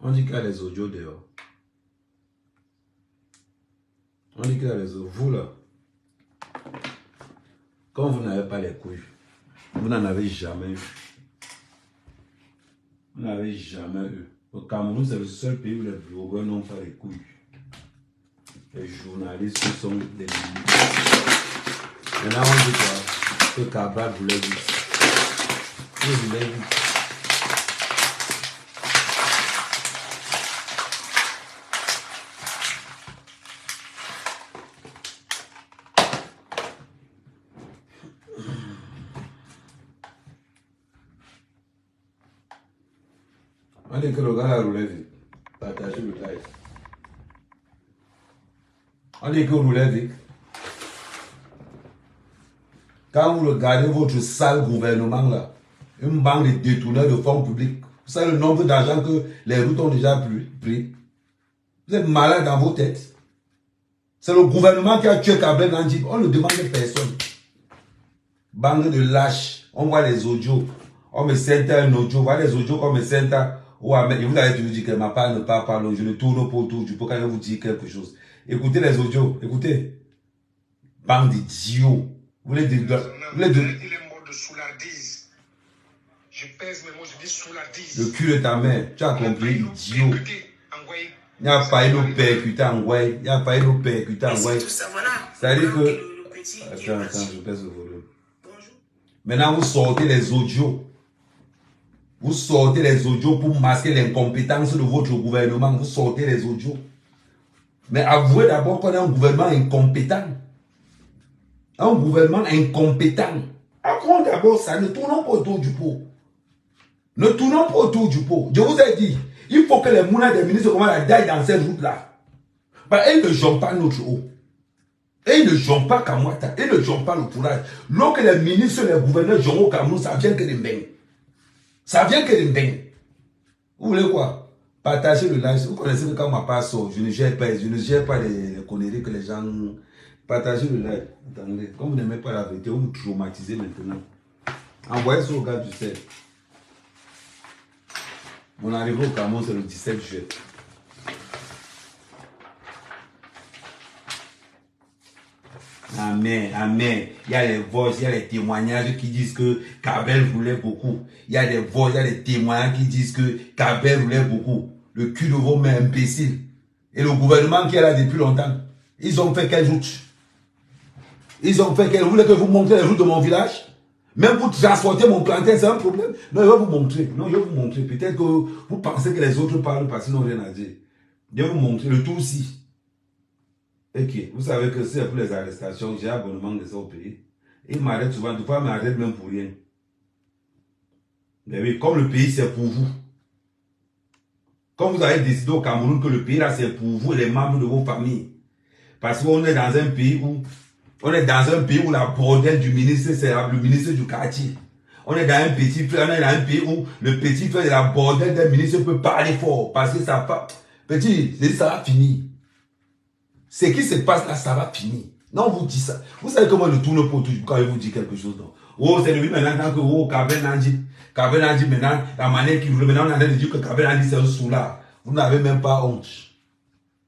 On dit qu'il y a les audios dehors. On dit qu'il y a les audios. Vous là, quand vous n'avez pas les couilles, vous n'en avez jamais eu. Vous n'avez jamais eu. Au Cameroun, c'est le seul pays où les blogueurs n'ont pas les couilles. Les journalistes sont des limites. Maintenant, on dit quoi? Que Cabral voulait vite. Il voulait vite. On dit que le gars a roulé vite. Partagez le live. On dit que vous roulez vite. Quand vous regardez votre sale gouvernement là, une banque de détourneurs de fonds publics, vous savez le nombre d'argent que les routes ont déjà pris. Vous êtes malade dans vos têtes. C'est le gouvernement qui a tué Kabel Nandib. On ne demande à personne. Banque de lâches. On voit les audios. On me sent un audio. On voit les audios qu'on me sent. Et vous avez toujours dit que ma part ne parle pas. Je ne tourne pas autour du pot quand je vous dis quelque chose. Écoutez les audios. Écoutez. Bande d'idiots. Vous voulez dire. Il est mort de soulardise. Je pèse mes mots, je dis soulardise. Le cul de ta mère. Tu as compris, idiot. Il n'y a pas eu de percuter en way. Il n'y a pas eu de percuter en way. C'est-à-dire que. Attends, je pèse le volume. Maintenant, vous sortez les audios. Vous sortez les audios pour masquer l'incompétence de votre gouvernement. Vous sortez les audios. Mais avouez d'abord qu'on est un gouvernement incompétent. Un gouvernement incompétent. Avouons d'abord ça. Ne tournons pas autour du pot. Ne tournons pas autour du pot. Je vous ai dit, il faut que les mounas des ministres commencent à dailler dans cette route-là. Ils ne jouent pas notre eau. Et ils ne jouent pas Kamwata. Ils ne jouent pas le courage. Lorsque les ministres et les gouverneurs jouent au Cameroun, ça vient que des mbeng. Ça vient que des mbeng. Vous voulez quoi? Partagez le live. Vous connaissez que quand ma part sort, je ne gère pas les conneries que les gens... Partagez le live. Attendez. Comme vous n'aimez pas la vérité, vous vous traumatisez maintenant. Envoyez ça au gars du sel. Mon arrivée au Cameroun, c'est le 17 juillet. Amen, amen. Il y a les voix, il y a les témoignages qui disent que Kabel voulait beaucoup. Il y a des voix, il y a des témoignages qui disent que Kabel voulait beaucoup. Le cul de vos mains imbéciles. Et le gouvernement qui est là depuis longtemps, ils ont fait quelle route? Ils ont fait quelle route? Vous voulez que je vous montre les routes de mon village? Même pour transporter mon plantain, c'est un problème. Non, je vais vous montrer. Non, je vais vous montrer. Peut-être que vous pensez que les autres parlent parce qu'ils n'ont rien à dire. Je vais vous montrer le tout aussi. Ok, vous savez que c'est pour les arrestations, j'ai abonnement de ça au pays. Ils m'arrêtent souvent, des fois ils m'arrêtent même pour rien. Mais oui, comme le pays c'est pour vous. Comme vous avez décidé au Cameroun que le pays là c'est pour vous et les membres de vos familles. Parce qu'on est dans un pays où la bordelle du ministre, c'est le ministre du quartier. On est dans un pays où le petit frère de la bordelle d'un ministre peut parler fort. Parce que ça va, petit, ça va finir. Ce qui se passe là, ça va finir. Non, on vous dit ça. Vous savez comment le tourne pour tout quand il vous dit quelque chose. Non? Oh, c'est lui maintenant que oh, Kabel Nandib maintenant, la manière qu'il voulait, maintenant on a dit que Kabel Nandib c'est un soulard. Vous n'avez même pas honte.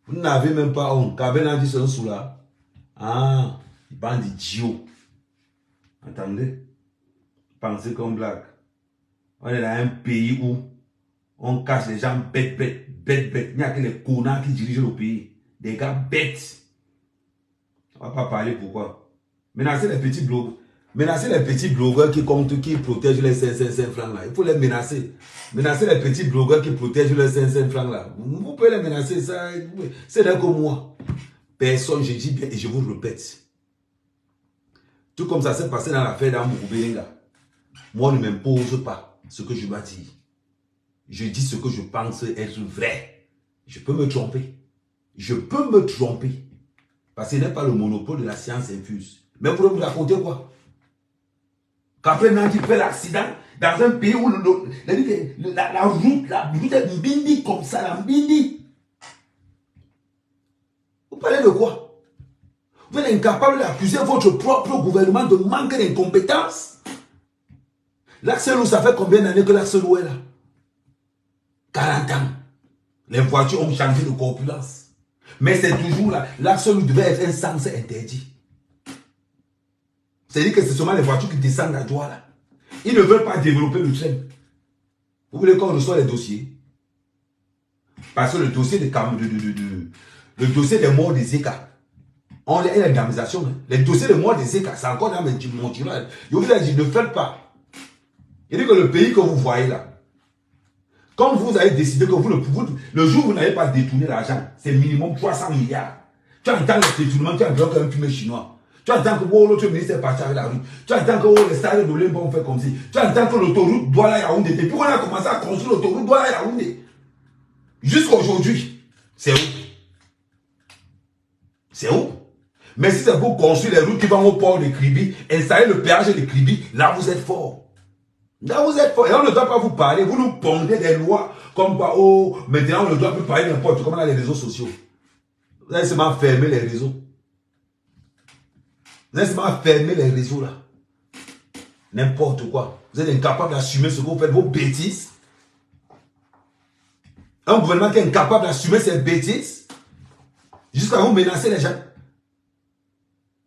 Vous n'avez même pas honte. Kabel Nandib c'est un soulard. Ah, bande d'idiots. Attendez. Pensez comme blague. On est dans un pays où on cache les gens bêtes. Il n'y a que les connards qui dirigent le pays. Des gars bêtes. On ne va pas parler pourquoi. Menacer les petits blogueurs. Menacer les petits blogueurs qui protègent les 500 francs là. Il faut les menacer. Menacer les petits blogueurs qui protègent les 500 francs là. Vous pouvez les menacer, ça. C'est là comme moi. Personne, je dis bien et je vous le répète. Tout comme ça s'est passé dans l'affaire d'Amouroubenga. Moi, on ne m'impose pas ce que je dois dire. Je dis ce que je pense être vrai. Je peux me tromper. Je peux me tromper. Parce que ce n'est pas le monopole de la science infuse. Mais vous voulez vous raconter quoi? Qu'après Nandib fait l'accident dans un pays où la route est mbindi comme ça, la mbindi. Vous parlez de quoi? Vous êtes incapable d'accuser votre propre gouvernement de manque d'incompétence. L'Axelou, ça fait combien d'années que l'Axelou est là? 40 ans. Les voitures ont changé de corpulence. Mais c'est toujours là. L'axolotl devait être un sens interdit. C'est-à-dire que c'est seulement les voitures qui descendent à droite là. Ils ne veulent pas développer le train. Vous voulez qu'on reçoive les dossiers? Parce que le dossier le dossier des morts des ECA, on a une indemnisation. Hein. Les dossiers des morts des ECA, c'est encore dans mon tirage. Je vous ai dit, ne faites pas. Il dit que le pays que vous voyez là, comme vous avez décidé que le jour où vous n'avez pas détourné l'argent, c'est minimum 300 milliards. Tu entends le détournement, tu entends qu'un fumé chinois. Tu entends que l'autre ministre est parti avec la rue. Tu entends que les stades de l'Olympe vont faire comme si. Tu entends que l'autoroute Douala-Yaoundé, depuis qu'on a commencé à construire l'autoroute Douala-Yaoundé, jusqu'à aujourd'hui, c'est où? C'est où? Mais si c'est pour construire les routes qui vont au port de Kribi, installer le péage de Kribi, là vous êtes fort. Là vous êtes fort. Et on ne doit pas vous parler. Vous nous pondez des lois comme quoi, oh, maintenant on ne doit plus parler n'importe comment dans les réseaux sociaux. Vous allez seulement fermer les réseaux. Vous allez seulement fermer les réseaux là. N'importe quoi. Vous êtes incapable d'assumer ce que vous faites, vos bêtises. Un gouvernement qui est incapable d'assumer ses bêtises, jusqu'à vous menacer les gens.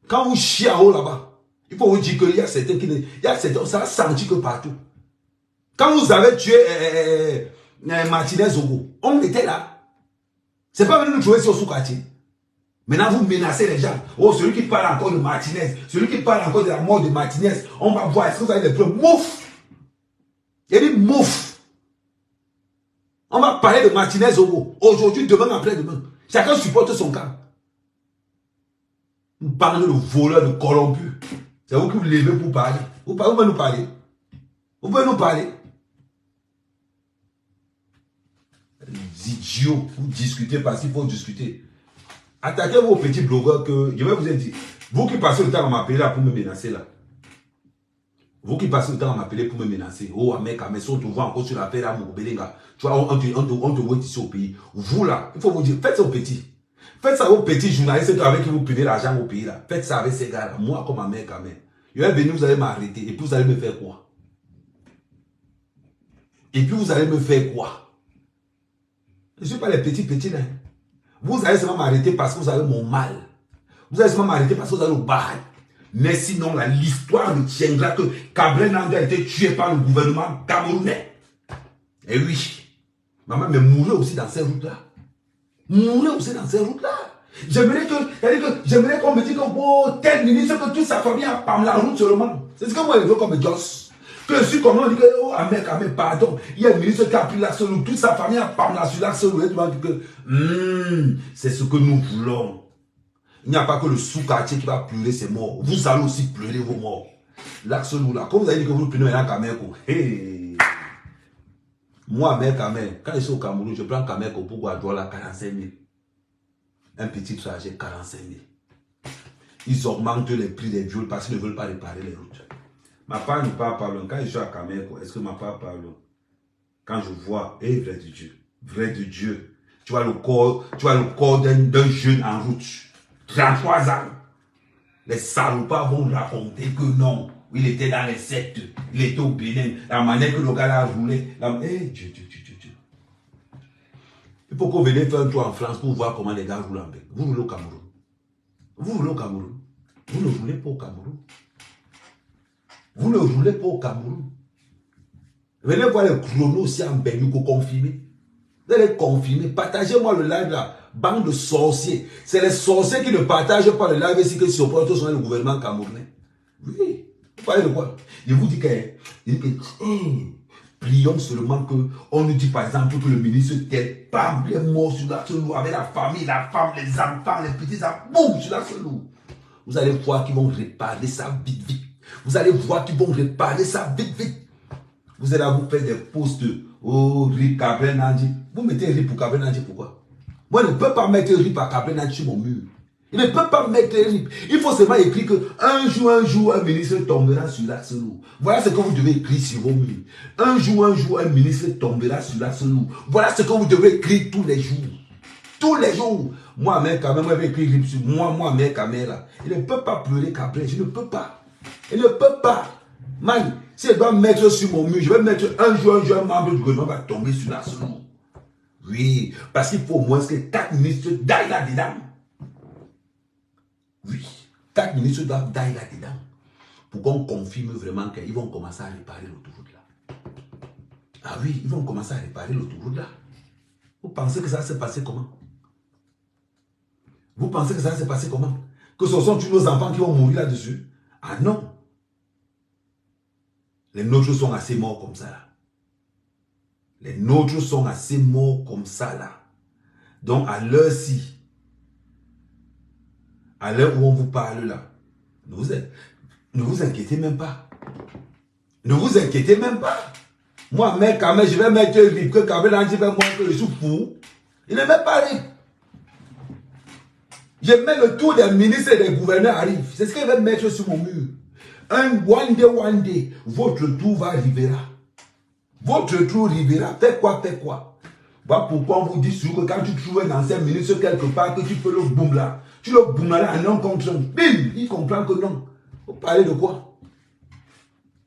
Quand vous chiez en haut là-bas, il faut vous dire qu'il y a certains qui... Il y a certains, ça va sentir que partout. Quand vous avez tué Martinez Ogo, on était là. C'est pas venu nous trouver sur sous-quartier. Maintenant, vous menacez les gens. Oh, celui qui parle encore de Martinez, celui qui parle encore de la mort de Martinez, on va voir, est-ce que vous avez des preuves? Mouf! Il dit mouf! On va parler de Martinez Ogo. Aujourd'hui, demain, après-demain. Chacun supporte son camp. Vous parlez de voleur, de corrompu. C'est vous qui vous levez pour parler. Vous pouvez nous parler. Vous pouvez nous parler. Les idiots, vous discutez parce qu'il faut discuter. Attaquez vos petits blogueurs que je vais vous dire. Vous qui passez le temps à m'appeler là pour me menacer là. Vous qui passez le temps à m'appeler pour me menacer. Oh, mec, mais si on te voit encore sur la paix là, mon Belenga. Tu vois, on te voit ici au pays. Vous là, il faut vous dire, faites ça aux petits. Faites ça aux petits journalistes avec qui vous prenez l'argent au pays là. Faites ça avec ces gars là. Moi, comme un mec, quand même. Je vais venir, vous allez m'arrêter. Et puis vous allez me faire quoi? Et puis vous allez me faire quoi? Je ne suis pas les petits là. Vous allez seulement m'arrêter parce que vous avez mon mal. Vous allez seulement m'arrêter parce que vous avez le bail. Mais sinon, l'histoire retiendra que Cabré Nandi a été tué par le gouvernement camerounais. Et oui. Maman, mais mourir aussi dans ces routes-là. Mourir aussi dans ces routes-là. J'aimerais qu'on me dise que oh, tel ministre, que toute sa famille a par la route seulement. C'est ce que moi je veux comme Joss. Que je suis comme on dit que, oh, Ahmed, pardon. Il y a un ministre qui a pris l'axe route, toute sa famille a par la sur l'axe route. C'est ce que nous voulons. Il n'y a pas que le sous-quartier qui va pleurer ses morts. Vous allez aussi pleurer vos morts. L'axe route là, comme vous avez dit que vous prenez un Kameko. Hey. Moi, mec, quand je suis au Cameroun, je prends Kameko pour Guadola 45 000. Un petit trajet, 45 000. Ils augmentent les prix des viols parce qu'ils ne veulent pas réparer les routes. Ma part ne parle pas. Quand je suis à Kameko, est-ce que ma part parle? Quand je vois, vrai de Dieu, tu vois le corps d'un jeune en route, 33 ans. Les salopards vont raconter que non, il était dans les sectes, il était au Bénin, la manière que le gars a roulé. Dieu. Il faut qu'on vienne faire un tour en France pour voir comment les gars roulent en Belgique. Vous roulez au Cameroun. Vous roulez au Cameroun. Vous ne roulez pas au Cameroun. Vous ne roulez pas au Cameroun. Venez voir les chronos aussi en Belgique confirmer. Vous allez confirmer. Partagez-moi le live là. Bande de sorciers. C'est les sorciers qui ne partagent pas le live ici que supportent sur le gouvernement camerounais. Oui. Vous parlez de quoi? Je vous dis que prions seulement que on nous dit par exemple que le ministre tel, bam, il est mort sur la seloue avec la famille, la femme, les enfants, les petits, ça, boum, sur la seloue. Vous allez voir qu'ils vont réparer ça vite. Vous allez voir qu'ils vont réparer ça vite. Vous allez vous faire des posts. Oh, RIP Cabré Nandi. Vous mettez RIP pour Cabré Nandi, pourquoi? Moi, je ne peux pas mettre RIP à Cabré Nandi sur mon mur. Il ne peut pas mettre RIP. Il faut seulement écrire qu'un jour, un ministre tombera sur la seloue. Voilà ce que vous devez écrire sur vos murs. Un jour, un ministre tombera sur la seloue. Voilà ce que vous devez écrire tous les jours. Tous les jours. Moi, mec, quand même, je vais écrire RIP sur moi, mec, caméra. Il ne peut pas pleurer Cabré. Je ne peux pas. Il ne peut pas. Man, si elle doit mettre sur mon mur, je vais mettre un jour, un membre du gouvernement va tomber sur la seloue. Oui, parce qu'il faut au moins que 4 ministres d'aillent là-dedans. Oui, 4 ministres doivent d'aillent là-dedans. Pour qu'on confirme vraiment qu'ils vont commencer à réparer l'autoroute là. Ah oui, ils vont commencer à réparer l'autoroute là. Vous pensez que ça va se passer comment? Vous pensez que ça va se passer comment? Que ce sont tous nos enfants qui vont mourir là-dessus? Ah non. Les nôtres sont assez morts comme ça là. Les nôtres sont assez morts comme ça là. Donc à l'heure-ci, à l'heure où on vous parle là, ne vous inquiétez même pas. Ne vous inquiétez même pas. Moi, mec, quand même, je vais mettre RIP, que Kabel a dit, moi, que je suis fou. Il ne met pas RIP. Je mets le tour des ministres et des gouverneurs arrive. C'est ce qu'il va mettre sur mon mur. One day, votre tour va arriver là. Votre tour arrivera. Fais quoi? Voilà pourquoi on vous dit que quand tu trouves un ancien ministre quelque part, que tu peux le boum là. Tu le boum là, un homme contre un. Bim! Il comprend que non. Vous parlez de quoi?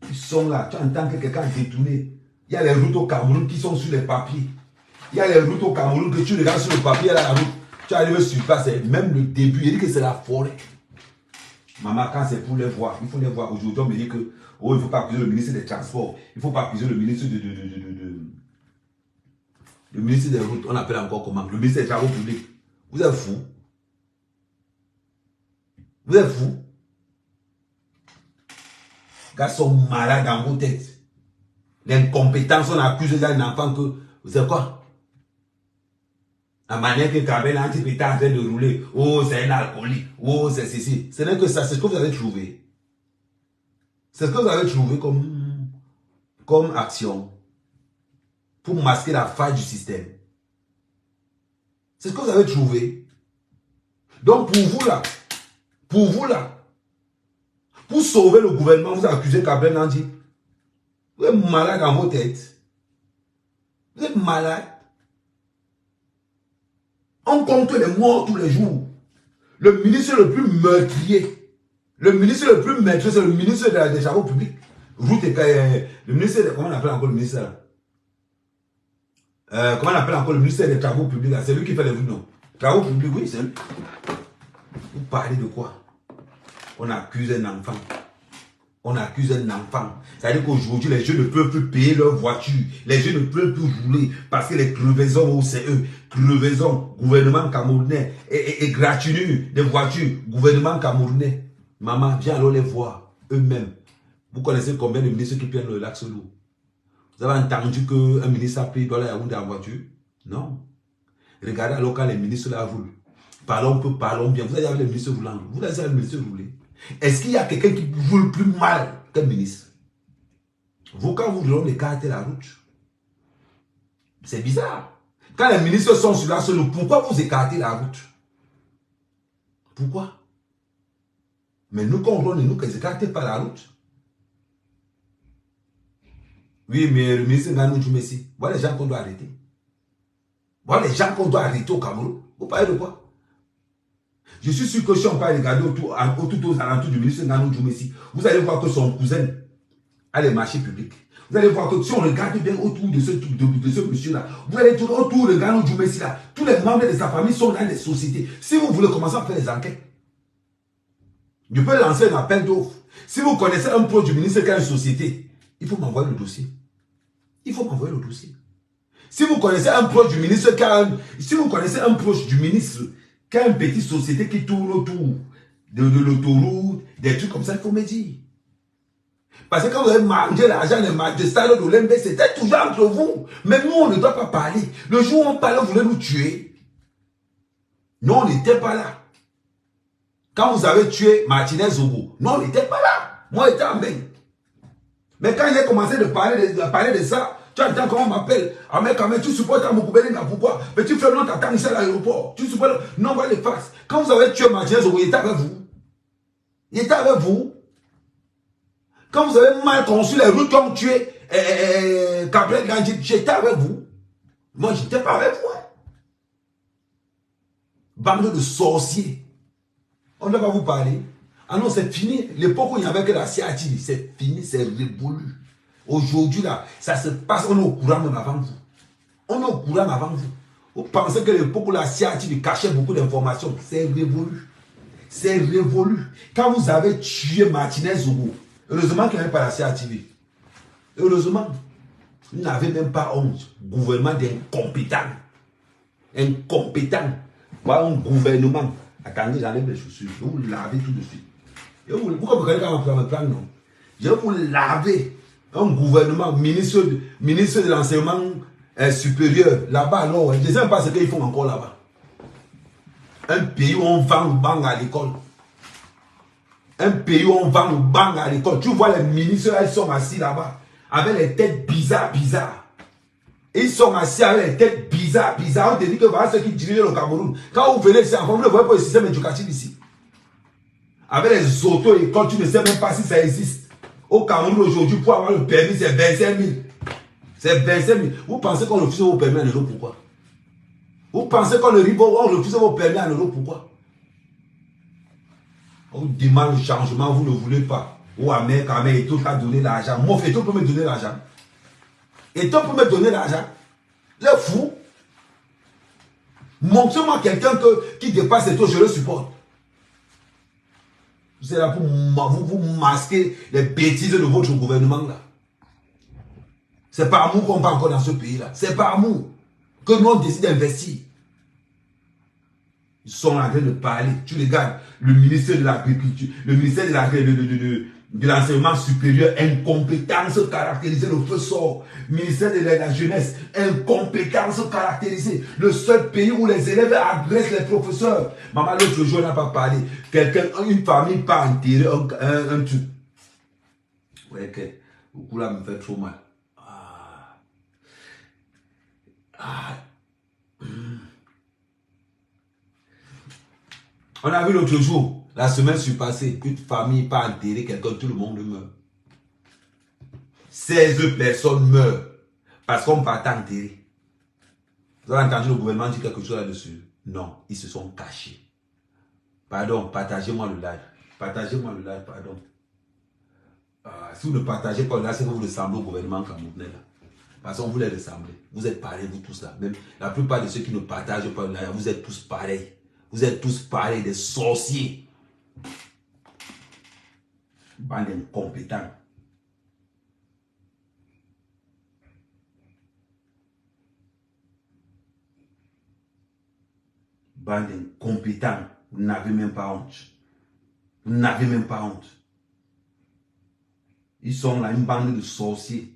Ils sont là. Tu entends que quelqu'un a détourné. Il y a les routes au Cameroun qui sont sur les papiers. Il y a les routes au Cameroun que tu regardes sur le papier, là, la route. Tu arrives sur place, même le début, il dit que c'est la forêt. Maman, quand c'est pour les voir, il faut les voir. Aujourd'hui, on me dit que oh, il ne faut pas accuser le ministre des Transports. Il ne faut pas accuser le ministre le ministre des Routes. On appelle encore comment? Le ministre des Travaux publics. Vous êtes fous? Vous êtes fous? Les gars sont malades dans vos têtes. L'incompétence, on accuse un enfant que... Vous savez quoi? La manière que Kabel a est en train de rouler. Oh, c'est un alcoolique. Oh, c'est ceci. Ce n'est que ça. C'est ce que vous avez trouvé. C'est ce que vous avez trouvé comme action. Pour masquer la faille du système. C'est ce que vous avez trouvé. Donc pour vous là, pour sauver le gouvernement, vous accusez Kabel Nandi. Vous êtes malade dans vos têtes. Vous êtes malade. On compte les morts tous les jours. Le ministre le plus meurtrier, c'est le ministre des Travaux publics. Route et le ministre de, comment on appelle encore le ministre là? Comment on appelle encore le ministère des Travaux publics? C'est lui qui fait les routes, non? Travaux publics, oui, c'est lui. Vous parlez de quoi? On accuse un enfant. On accuse un enfant. C'est-à-dire qu'aujourd'hui, les jeunes ne peuvent plus payer leur voiture. Les jeunes ne peuvent plus rouler parce que les crevaisons OCE, crevaisons, gouvernement camerounais, et gratuit des voitures, gouvernement camerounais. Maman, viens alors les voir eux-mêmes. Vous connaissez combien de ministres qui prennent le lac Solo? Vous avez entendu qu'un ministre a pris $1 en voiture? Non. Regardez alors quand les ministres là roulent. Parlons bien. Vous avez les ministres roulant. Vous avez les ministres rouler. Est-ce qu'il y a quelqu'un qui roule plus mal qu'un ministre? Vous, quand vous voulez écarter la route, c'est bizarre. Quand les ministres sont sur la seule, pourquoi vous écartez la route? Pourquoi? Mais nous, quand on roule, nous, qu'ils écartent pas la route. Oui, mais le ministre Nganou Djoumessi, voilà les gens qu'on doit arrêter. Voilà les gens qu'on doit arrêter au Cameroun. Vous parlez de quoi? Je suis sûr que si on parle regarder autour aux alentours du ministre Nganou Djoumessi, vous allez voir que son cousin a les marchés publics. Vous allez voir que si on regarde bien autour de ce monsieur-là, vous allez tout autour de Nganou Djoumessi là, tous les membres de sa famille sont dans des sociétés. Si vous voulez commencer à faire des enquêtes, je peux lancer un appel d'offres. Si vous connaissez un proche du ministre qui a une société, il faut m'envoyer le dossier. Il faut m'envoyer le dossier. Si vous connaissez un proche du ministre qui a une petite société qui tourne autour de l'autoroute, des trucs comme ça, il faut me dire. Parce que quand vous avez mangé l'argent de Stade d'Olembe, c'était toujours entre vous. Mais nous, on ne doit pas parler. Le jour où on parlait, vous voulez nous tuer. Nous, on n'était pas là. Quand vous avez tué Martinez Zogo, nous, on n'était pas là. Moi, j'étais en bain. Mais quand il a commencé de parler de ça, tu entends comment on m'appelle. Ah mais quand même, tu supportes à Moukoubelinga, pourquoi? Mais tu fais notre attaque ici à l'aéroport. Tu supportes, non, on va les faces. Quand vous avez tué Martinez Zogo, il était avec vous. Il était avec vous. Quand vous avez mal conçu les routes qui ont tué Gabriel Gandhi, j'étais avec vous. Moi, j'étais pas avec vous. Bande de sorciers. On ne va pas vous parler. Ah non, c'est fini. L'époque où il n'y avait que la CATI, c'est fini, c'est révolu. Aujourd'hui, là, ça se passe, on est au courant même avant vous. On est au courant avant vous. Vous pensez que l'époque où la CIA cachait beaucoup d'informations, c'est révolu. C'est révolu. Quand vous avez tué Martinez Zogo, heureusement qu'il n'y avait pas la CIA. Heureusement, vous n'avez même pas honte. Gouvernement d'incompétents. Incompétent. Voilà un gouvernement. Attendez, j'enlève les chaussures. Je vais vous laver tout de suite. Pourquoi vous regardez quand on me prend, non? Je vais vous laver. Un gouvernement, ministre de l'enseignement supérieur, là-bas, alors, je ne sais même pas ce qu'ils font encore là-bas. Un pays où on vend le bang à l'école. Un pays où on vend le bang à l'école. Tu vois les ministres, ils sont assis là-bas, avec les têtes bizarres. Ils sont assis avec les têtes bizarres. On te dit que voilà ceux qui dirigent le Cameroun. Quand vous venez ici, vous ne voyez pas le système éducatif ici. Avec les auto-écoles, tu ne sais même pas si ça existe. Au Cameroun aujourd'hui, pour avoir le permis, c'est 25 000. C'est 25 000. Vous pensez qu'on refuse vos permis en Europe, pourquoi? Vous pensez qu'on refuse vos permis en Europe, pourquoi? On vous demande le changement, vous ne voulez pas. Ou Ahmed, Eto t'a donné l'argent. Moi, Eto peut me donner l'argent. Eto peut me donner l'argent. C'est fou. Montrez-moi quelqu'un qui dépasse Eto, je le supporte. C'est là pour vous masquer les bêtises de votre gouvernement là. C'est par amour qu'on part encore dans ce pays là. C'est par amour que nous on décide d'investir. Ils sont en train de parler. Tu regardes le ministère de l'Agriculture, le ministère de l'Enseignement supérieur, incompétence caractérisée, le feu sort. Ministère de la Jeunesse, incompétence caractérisée. Le seul pays où les élèves agressent les professeurs. Maman, l'autre jour, n'a pas parlé. Une famille pas enterré un truc. Ouais, que beaucoup là me fait trop mal. On a vu l'autre jour, la semaine surpassée, une famille pas enterrée, quelqu'un, tout le monde meurt. 16 personnes meurent parce qu'on ne va pas enterrer. Vous avez entendu le gouvernement dire quelque chose là-dessus? Non, ils se sont cachés. Pardon, partagez-moi le live. Partagez-moi le live, pardon. Si vous ne partagez pas le live, c'est que vous ressemblez au gouvernement camerounais là. Parce qu'on vous les ressemblez. Vous êtes pareils, vous tous là. Même la plupart de ceux qui ne partagent pas le live, vous êtes tous pareils. Vous êtes tous pareils, des sorciers. Bande d'incompétents. Bande d'incompétents. Vous n'avez même pas honte. Vous n'avez même pas honte. Ils sont là, une bande de sorciers.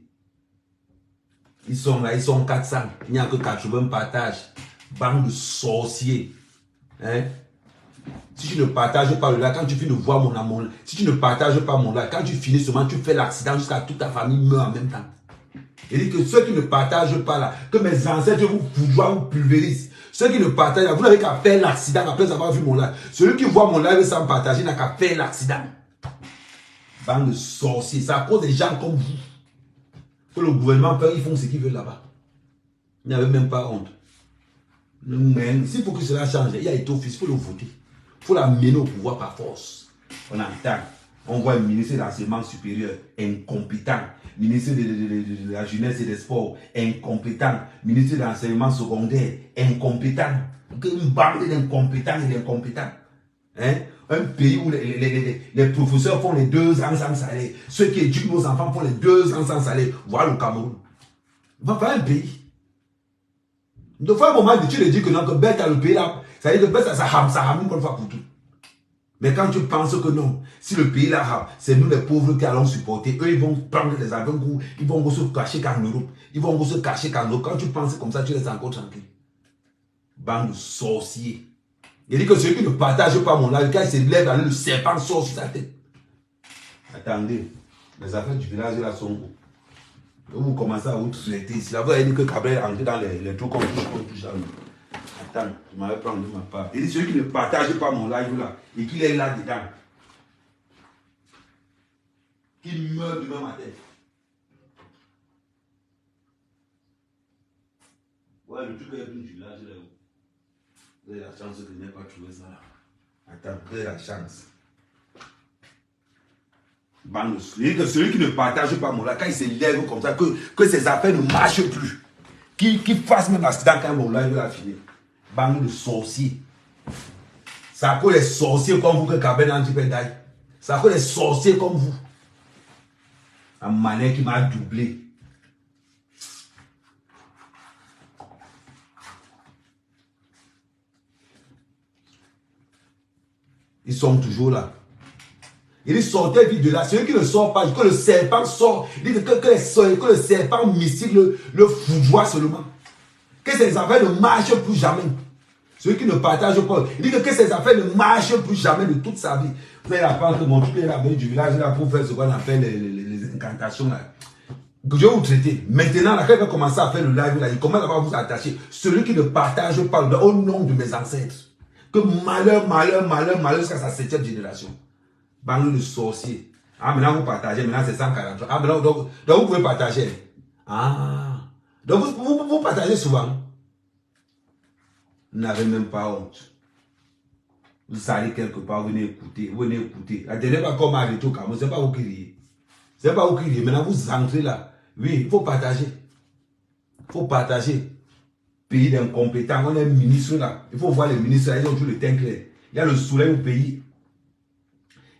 Ils sont là, ils sont 400. Il n'y a que 80 partages. Bande de sorciers. Hein? Si tu ne partages pas le live, quand tu finis de voir mon amour, si tu ne partages pas mon live, quand tu finis seulement, tu fais l'accident jusqu'à toute ta famille meurt en même temps. Il dit que ceux qui ne partagent pas là, que mes ancêtres vous pulvérisent. Ceux qui ne partagent pas, vous n'avez qu'à faire l'accident après avoir vu mon live. Celui qui voit mon live sans partager n'a qu'à faire l'accident. Bande de sorciers, c'est à cause des gens comme vous que le gouvernement fait, ils font ce qu'ils veulent là-bas. Il n'y avait même pas honte. Mais s'il faut que cela change, il y a été office, il faut le voter. Il faut l'amener au pouvoir par force. On entend. On voit le ministre de l'Enseignement supérieur, incompétent. Ministre de la Jeunesse et des Sports, incompétent. Ministre de l'Enseignement secondaire, incompétent. Une bande d'incompétents et d'incompétents. Hein? Un pays où les professeurs font les 2 ans sans salaire. Ceux qui éduquent nos enfants font les 2 ans sans salaire. Voilà le Cameroun. Va faire un pays. De fois, un moment, tu le dis que non, que bête à le pays là, ça veut dire que bête, ça ramène une fois pour tout. Mais quand tu penses que non, si le pays là, c'est nous les pauvres qui allons supporter, eux, ils vont prendre les avions, ils vont se cacher qu'en Europe. Ils vont se cacher qu'en Europe. Quand tu penses comme ça, tu restes encore tranquille. Bande de sorciers. Il dit que ceux qui ne partagent pas mon live, quand il se lève, le serpent sort sur sa tête. Attendez, les affaires du village là sont où? Vous commencez à vous traiter ici. Là, vous avez dit que Gabriel est entré dans les trucs qu'on touche à nous. Attends, je m'avais pris de ma part. Il dit celui qui ne partage pas mon live là, et qu'il est là dedans, qu'il meurt demain matin. Ouais, le truc est venu du village là. Vous avez la chance que je n'ai pas trouvé ça là. Attends, vous avez la chance. Celui qui ne partage pas mon live, quand il se lève comme ça, que ses affaires ne marchent plus. qui fasse même accident quand mon live va finir. Bande de sorciers. C'est à cause des sorciers comme vous que Kabel Nandi peut d'ailleurs. C'est à cause des sorciers comme vous. Un manière qui m'a doublé. Ils sont toujours là. Il dit sortez vite de là. Celui qui ne sort pas, que le serpent sort. Il dit que le serpent mystique le foudroie seulement. Que ces affaires ne marchent plus jamais. Celui qui ne partage pas. Il dit que ces affaires ne marchent plus jamais de toute sa vie. Vous allez apprendre que mon truc est là du village là pour faire ce qu'on appelle les incantations là. Je vais vous traiter. Maintenant, là, quand il va commencer à faire le live là, il commence à vous attacher. Celui qui ne partage pas au nom de mes ancêtres. Que malheur jusqu'à sa 7e génération. Bande de sorciers. Ah, maintenant vous partagez, maintenant c'est 143. Ah, maintenant, donc vous pouvez partager. Ah. Donc vous partagez souvent. Vous n'avez même pas honte. Vous allez quelque part, venez écouter. La dernière fois qu'on m'a arrêté au Cameroun, ce n'est pas vous qui riez. Ce n'est pas vous qui riez. Maintenant vous entrez là. Oui, il faut partager. Il faut partager. Pays d'incompétents, on est ministre là. Il faut voir les ministres là, ils ont toujours le teint clair. Il y a le soleil au pays.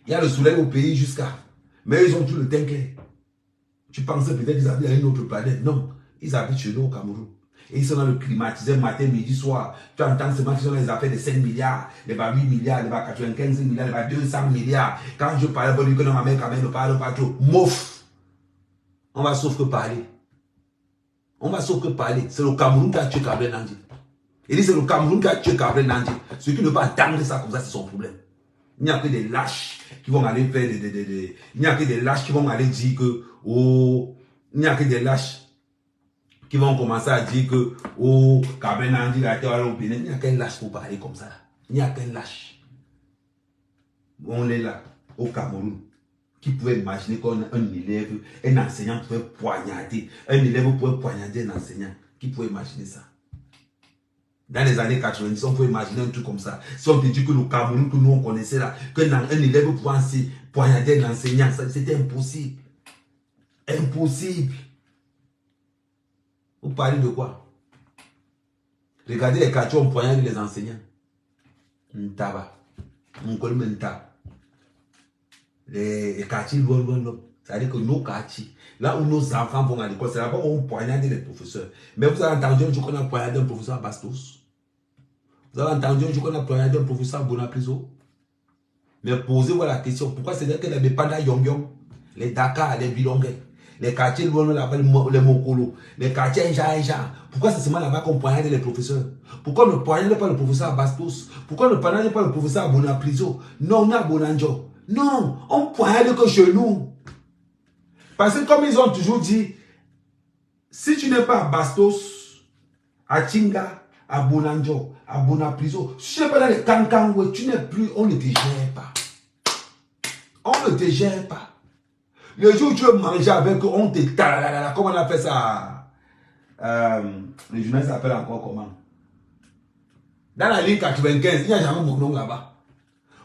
Il y a le soleil au pays jusqu'à. Mais ils ont tout le teint clair. Tu pensais peut-être qu'ils habitent dans une autre planète. Non, ils habitent chez nous au Cameroun. Et ils sont dans le climatiseur matin, midi, soir. Tu entends seulement qu'ils ont les affaires de 5 milliards, les 8 milliards, les 95 milliards, les 200 milliards. Quand je parlais, on dit que non, ma mère, quand même, ne parle pas trop. Mouf! On va sauf que parler. On va sauf que parler. C'est le Cameroun qui a tué Kabel Nandi. Il dit c'est le Cameroun qui a tué Kabel Nandi. Ceux qui ne peuvent pas attendre ça comme ça, c'est son problème. Il n'y a que des lâches qui vont aller faire il n'y a que des lâches qui vont aller dire que oh, il n'y a que des lâches qui vont commencer à dire que oh, Kabel Nandi a été au Bénin. Il n'y a qu'un lâche pour parler comme ça. Il n'y a qu'un lâche. On est là, au Cameroun. Qui pouvait imaginer qu'un élève, un enseignant pouvait poignarder. Un élève pouvait poignarder un enseignant. Qui pouvait imaginer ça? Dans les années 90, on pouvait imaginer un truc comme ça. Si on te dit que le Cameroun que nous on connaissait là, qu'un élève pouvait poignarder un enseignant, c'était impossible. Impossible. Vous parlez de quoi? Regardez les quartiers, on poignarde les enseignants. Ntaba. On connaît Ntaba. Les quartiers, c'est-à-dire que nos quartiers, là où nos enfants vont à l'école, c'est là-bas où on poignarde les professeurs. Mais vous avez entendu un jour qu'on a poignardé un professeur à Bastos? Vous avez entendu un jour qu'on a poignardé un professeur à Bonapriso? Mais posez-vous la question, pourquoi c'est-à-dire que les Bepanda Yong, les Dakar, les Bilongais, les quartiers, les Mokolo, les quartiers Nja, pourquoi c'est seulement là-bas qu'on poignarde les professeurs? Pourquoi on ne poignarde pas le professeur à Bastos? Pourquoi on ne poignarde pas le professeur à Bonapriso? Non, on a Bonanjo. Non, on poignarde que chez nous. Parce que comme ils ont toujours dit, si tu n'es pas à Bastos, à Tinga, à Bonanjo, à Bonapriso, si tu n'es pas dans les Kankangwe, tu n'es plus, on ne te gère pas. On ne te gère pas. Le jour où tu veux manger avec eux, on te talalala, comment on appelle ça? Les journalistes s'appellent encore comment? Dans la ligne 95, il n'y a jamais mon nom là-bas.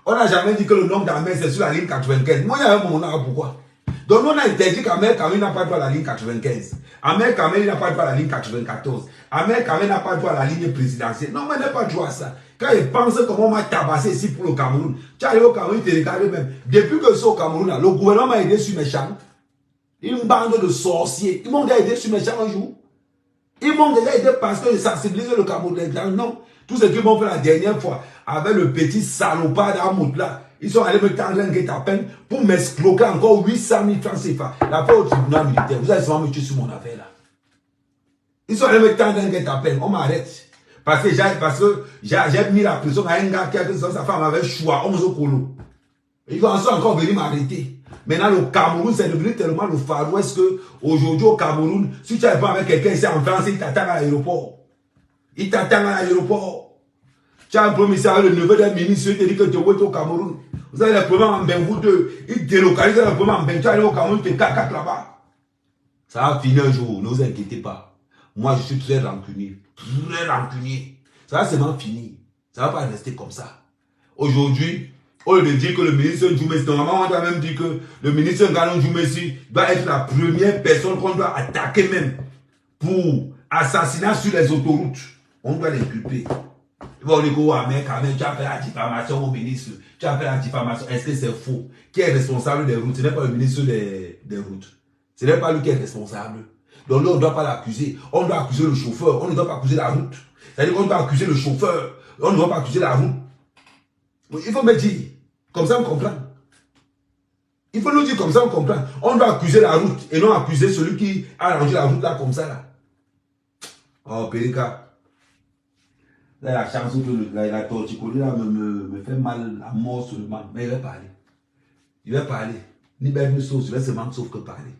On n'a jamais dit que le nom d'Amel c'est sur la ligne 95. Moi, il y a un moment là, pourquoi? Donc, nous, on a interdit qu'Amel Kamel n'a pas droit à la ligne 95. Amel Kamel n'a pas droit à la ligne 94. Amel Kamel n'a pas droit à la ligne présidentielle. Non, mais il n'a pas droit à ça. Quand il pense comment on m'a tabassé ici pour le Cameroun, tu arrives au Cameroun, tu te regardes même. Depuis que c'est au Cameroun, là, le gouvernement m'a aidé sur mes champs. Une bande de sorciers. Ils m'ont déjà aidé sur mes champs un jour. Ils m'ont déjà aidé parce que je sensibilise le Cameroun. Non. Tout ce qu'ils m'ont fait la dernière fois, avec le petit salopard d'Amout là, ils sont allés me tendre un guet à peine pour m'escroquer encore 800 000 francs CFA. La fois au tribunal militaire, vous allez souvent me tuer sur mon affaire là. Ils sont allés me tendre un guet à peine, on m'arrête. Parce que j'ai mis la pression à un gars qui a dit que sa femme avait choix, on se colo. Ils vont encore venir m'arrêter. Maintenant, le Cameroun, c'est devenu tellement le Far West que aujourd'hui au Cameroun, si tu n'arrives pas avec quelqu'un ici en France, il t'attend à l'aéroport. Il t'attend à l'aéroport. Tu as un premier ministre avec le neveu d'un ministre, il te dit que tu es au Cameroun. Vous avez les problèmes en Ben, vous deux. Il délocalise les problèmes en Ben, tu arrives au Cameroun, tu es 4 là-bas. Ça va finir un jour, ne vous inquiétez pas. Moi, je suis très rancunier. Très rancunier. Ça va seulement finir. Ça ne va pas rester comme ça. Aujourd'hui, au lieu de dire que le ministre Djoumessi, normalement, on doit même dire que le ministre Ngalon Djoumessi doit être la première personne qu'on doit attaquer même pour Assassinat sur les autoroutes. On doit les culper. Ils vont dire que tu as fait la diffamation au ministre. Tu as fait la diffamation. Est-ce que c'est faux? Qui est responsable des routes? Ce n'est pas le ministre des routes. Ce n'est pas lui qui est responsable. Donc là, on ne doit pas l'accuser. On doit accuser le chauffeur. On ne doit pas accuser la route. C'est-à-dire qu'on doit accuser le chauffeur. On ne doit pas accuser la route. Il faut me dire. Comme ça, on comprend. Il faut nous dire comme ça, on comprend. On doit accuser la route et non accuser celui qui a rendu la route là comme ça. Là. Oh, Périka. Là, la chance que la torticolis là me fait mal à mort seulement. Mais il va parler. Il va parler. Ni belle ni sauce, il va seulement sauf que parler.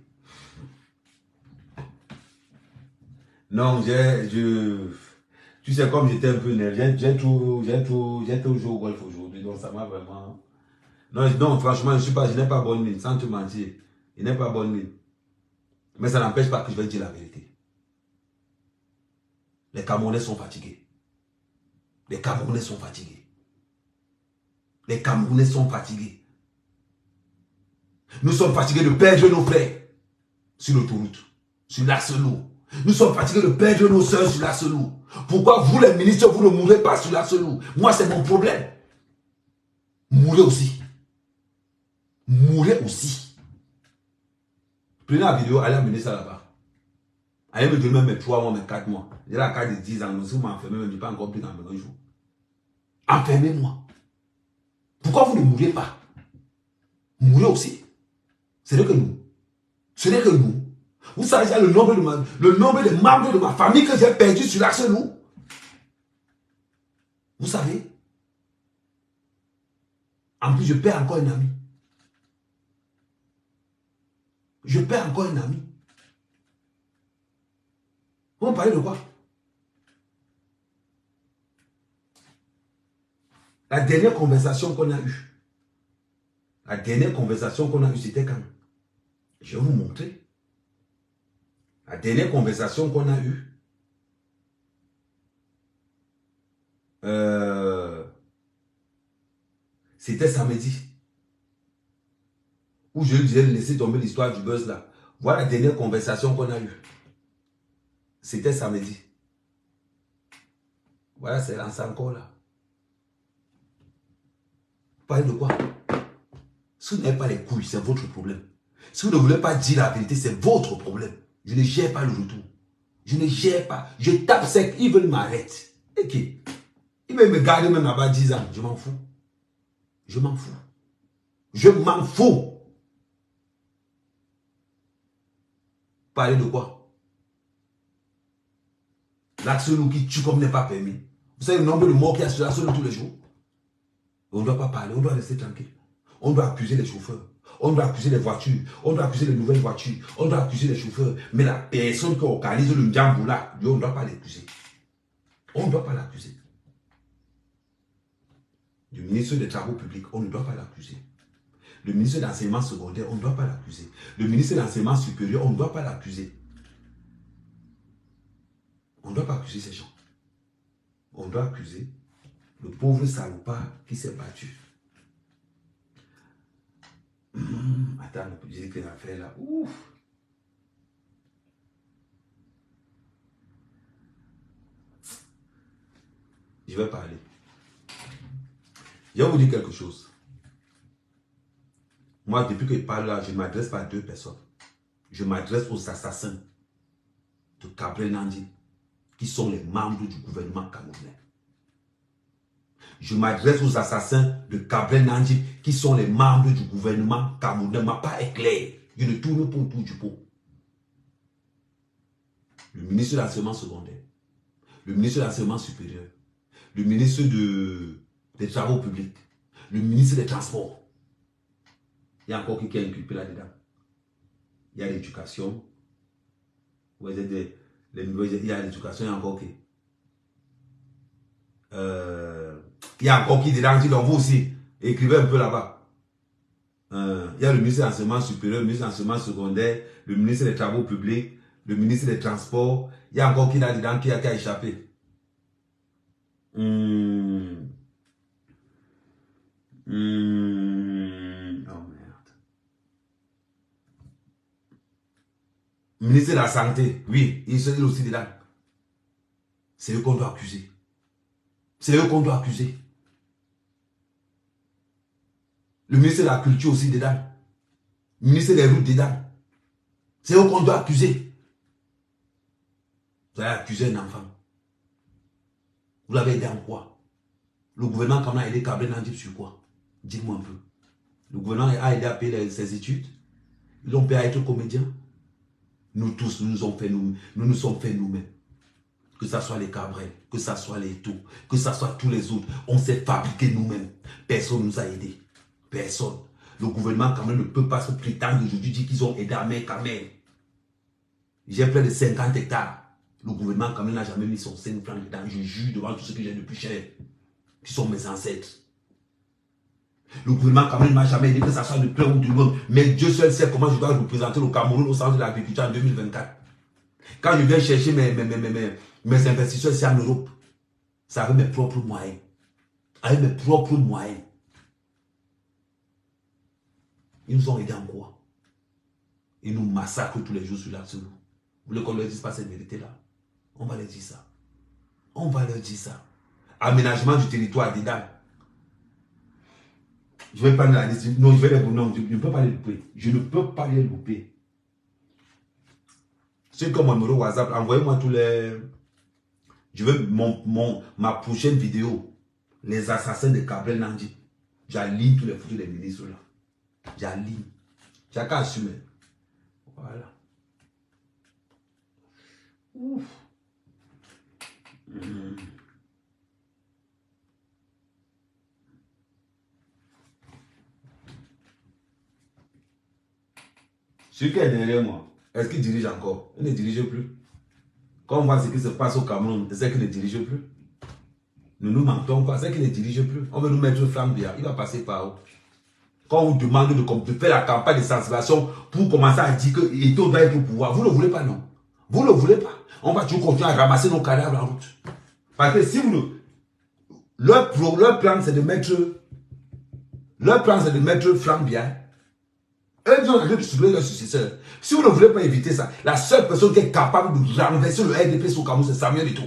Non, tu sais, comme j'étais un peu nerveux, j'ai tout joué au golf aujourd'hui, donc ça m'a vraiment... Non, franchement, je n'ai pas bonne mine, sans te mentir. Il n'est pas bonne mine. Mais ça n'empêche pas que je vais dire la vérité. Les Camerounais sont fatigués. Les Camerounais sont fatigués. Les Camerounais sont fatigués. Nous sommes fatigués de perdre nos frères sur l'autoroute, sur l'Arcelou. Nous sommes fatigués de perdre nos soeurs sur l'Arcelou. Pourquoi vous, les ministres, vous ne mourrez pas sur l'Arcelou? Moi, c'est mon problème. Mourrez aussi. Mourrez aussi. Prenez la vidéo, allez amener ça là-bas. Allez me donner même mes 3 mois, mes 4 mois. J'ai la carte de 10 ans, si vous m'enfermez, je ne dis pas encore plus dans un jour. Enfermez-moi. Pourquoi vous ne mourrez pas? Mourrez aussi. Ce n'est que nous. Ce n'est que nous. Vous savez le nombre de membres de ma famille que j'ai perdu sur l'Arcelou. Vous savez. En plus, je perds encore un ami. Je perds encore un ami. Vous me parlez de quoi? La dernière conversation qu'on a eue. La dernière conversation qu'on a eue, c'était quand? Je vais vous montrer. La dernière conversation qu'on a eue. C'était samedi. Où je lui disais de laisser tomber l'histoire du buzz là. Voilà la dernière conversation qu'on a eue. C'était samedi. Voilà, c'est lancé encore là. Vous parlez de quoi? Si vous n'avez pas les couilles, c'est votre problème. Si vous ne voulez pas dire la vérité, c'est votre problème. Je ne gère pas le retour. Je ne gère pas. Je tape sec, ils veulent m'arrêter. Ok. Ils veulent me garder même là-bas 10 ans. Je m'en fous. Je m'en fous. Je m'en fous. Parler de quoi? L'Arcelou qui tue comme n'est pas permis. Vous savez le nombre de morts qu'il y a sur l'Arcelou tous les jours? On ne doit pas parler, on doit rester tranquille. On doit accuser les chauffeurs. On doit accuser les voitures. On doit accuser les nouvelles voitures. On doit accuser les chauffeurs. Mais la personne qui organise le Ndiambou là, on ne doit pas l'accuser. On ne doit pas l'accuser. Le ministre des Travaux publics, on ne doit pas l'accuser. Le ministre de l'enseignement secondaire, on ne doit pas l'accuser. Le ministre de l'enseignement supérieur, on ne doit pas l'accuser. On ne doit pas accuser ces gens. On doit accuser le pauvre salopard qui s'est battu. Attends, je dis que l'affaire là. Ouf. Je vais parler. Je vais vous dire quelque chose. Moi, depuis que je parle là, je ne m'adresse pas à 2 personnes. Je m'adresse aux assassins de Gabriel Nandi, qui sont les membres du gouvernement camerounais. Je m'adresse aux assassins de Gabriel Nandi, qui sont les membres du gouvernement camerounais. Ma part est claire. Je ne tourne pas autour du pot. Le ministre de l'enseignement secondaire, le ministre de l'enseignement supérieur, le ministre des Travaux publics, le ministre des Transports. Il y a encore qui est inculpé là-dedans. Il y a l'éducation. Il y a l'éducation, il y a encore qui. Il y a encore qui dedans, dit donc vous aussi. Écrivez un peu là-bas. Il y a le ministre de l'enseignement supérieur, le ministre de l'enseignement secondaire, le ministre des Travaux publics, le ministre des Transports. Il y a encore qui là-dedans qui a échappé. Oh merde. Ministre de la Santé, oui, il se dit aussi dedans. C'est eux qu'on doit accuser. C'est eux qu'on doit accuser. Le ministre de la Culture aussi dedans. Le ministre des Routes dedans. C'est eux qu'on doit accuser. Vous avez accusé un enfant. Vous l'avez aidé en quoi? Le gouvernement, quand on a aidé Kablé Nandib sur quoi? Dites-moi un peu. Le gouvernement a aidé à payer ses études. Ils l'ont payé à être comédien. Nous tous, nous nous sommes fait nous-mêmes. Que ce soit les Cabrel, que ce soit les Eto, que ce soit tous les autres. On s'est fabriqué nous-mêmes. Personne ne nous a aidés. Personne. Le gouvernement, quand même, ne peut pas se prétendre aujourd'hui dire qu'ils ont aidé à Amer Kamel. J'ai près de 50 hectares. Le gouvernement, quand même, n'a jamais mis son 5 francs dedans. Je jure devant tout ce que j'ai de plus cher, qui sont mes ancêtres. Le gouvernement, quand même, ne m'a jamais dit que ça soit de plein ou du monde. Mais Dieu seul sait comment je dois représenter le Cameroun au centre de l'agriculture en 2024. Quand je viens chercher mes investisseurs ici en Europe, c'est avec mes propres moyens. Avec mes propres moyens. Ils nous ont aidés en quoi? Ils nous massacrent tous les jours sur la Vous voulez qu'on leur dise pas cette vérité-là? On va leur dire ça. On va leur dire ça. Aménagement du territoire dedans. Je vais prendre la liste. Non, je ne peux pas les louper. Je ne peux pas les louper. Ceux qui ont mon numéro WhatsApp, envoyez-moi tous les... Je veux ma prochaine vidéo. Les assassins de Kablé Nandib. J'aligne tous les photos des ministres là. J'aligne. Chacun assume. Voilà. Ouf. Celui qui est derrière moi, est-ce qu'il dirige encore? Il ne dirige plus. Quand on voit ce qui se passe au Cameroun, c'est qu'il ne dirige plus. Nous nous mentons pas, c'est qu'il ne dirige plus. On veut nous mettre Flambia, il va passer par où? Quand on vous demande de faire la campagne de sensibilisation pour commencer à dire que Eto doit être au pouvoir, vous ne le voulez pas, non? Vous ne le voulez pas. On va toujours continuer à ramasser nos cadavres en route. Parce que si vous ne... Leur plan, c'est de mettre... Leur plan, c'est de mettre Flambia. Eux, ils ont envie de soulever leur successeur. Si vous ne voulez pas éviter ça, la seule personne qui est capable de renverser le RDP sur Cameroun, c'est Samuel Eto.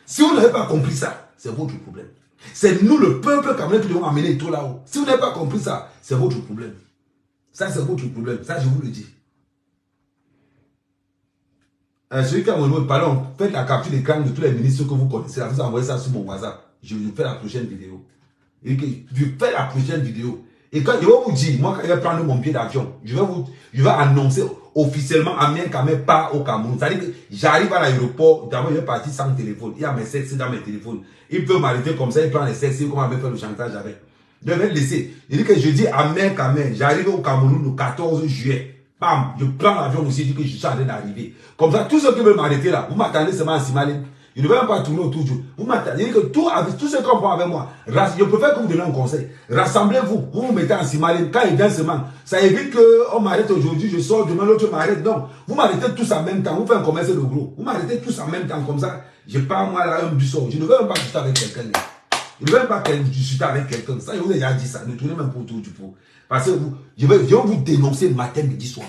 Si vous n'avez pas compris ça, c'est votre problème. C'est nous, le peuple camerounais, qui devons amener Eto là-haut. Si vous n'avez pas compris ça, c'est votre problème. Ça, c'est votre problème. Ça, je vous le dis. Celui qui a mon numéro, pardon, faites la capture d'écran de tous les ministres que vous connaissez. Là, vous envoyez ça sur mon WhatsApp. Je vais faire la prochaine vidéo. Et que je fais la prochaine vidéo. Et quand je vais vous dire, moi, quand je vais prendre mon billet d'avion, je vais annoncer officiellement à Amer Kamel part au Cameroun. C'est-à-dire que j'arrive à l'aéroport, d'abord je vais partir sans téléphone. Il y a mes sexes dans mes téléphones. Il peut m'arrêter comme ça, il prend les sexes, comme on va faire le chantage avec. Je vais le laisser. Il dit que je dis à Amer Kamel, j'arrive au Cameroun le 14 juillet. Bam, je prends l'avion aussi, je dis que je suis en train d'arriver. Comme ça, tous ceux qui veulent m'arrêter là, vous m'attendez seulement à Simaline. Je ne vais même pas tourner autour du... Vous m'attendez, que tous ceux qui ont avec moi, je préfère que vous donniez un conseil. Rassemblez-vous, vous vous mettez en Simaline. Quand il vient seulement, ça évite qu'on m'arrête aujourd'hui, je sors, demain l'autre m'arrête. Non, vous m'arrêtez tous en même temps, vous faites un commerce de gros. Vous m'arrêtez tous en même temps, comme ça, je pars moi là, un buisson. Je ne veux même pas discuter avec quelqu'un. Je ne veux même pas discuter avec quelqu'un. Ça, je vous ai déjà dit ça, ne tournez même pas autour du pot. Parce que je vais vous dénoncer matin, midi, soir.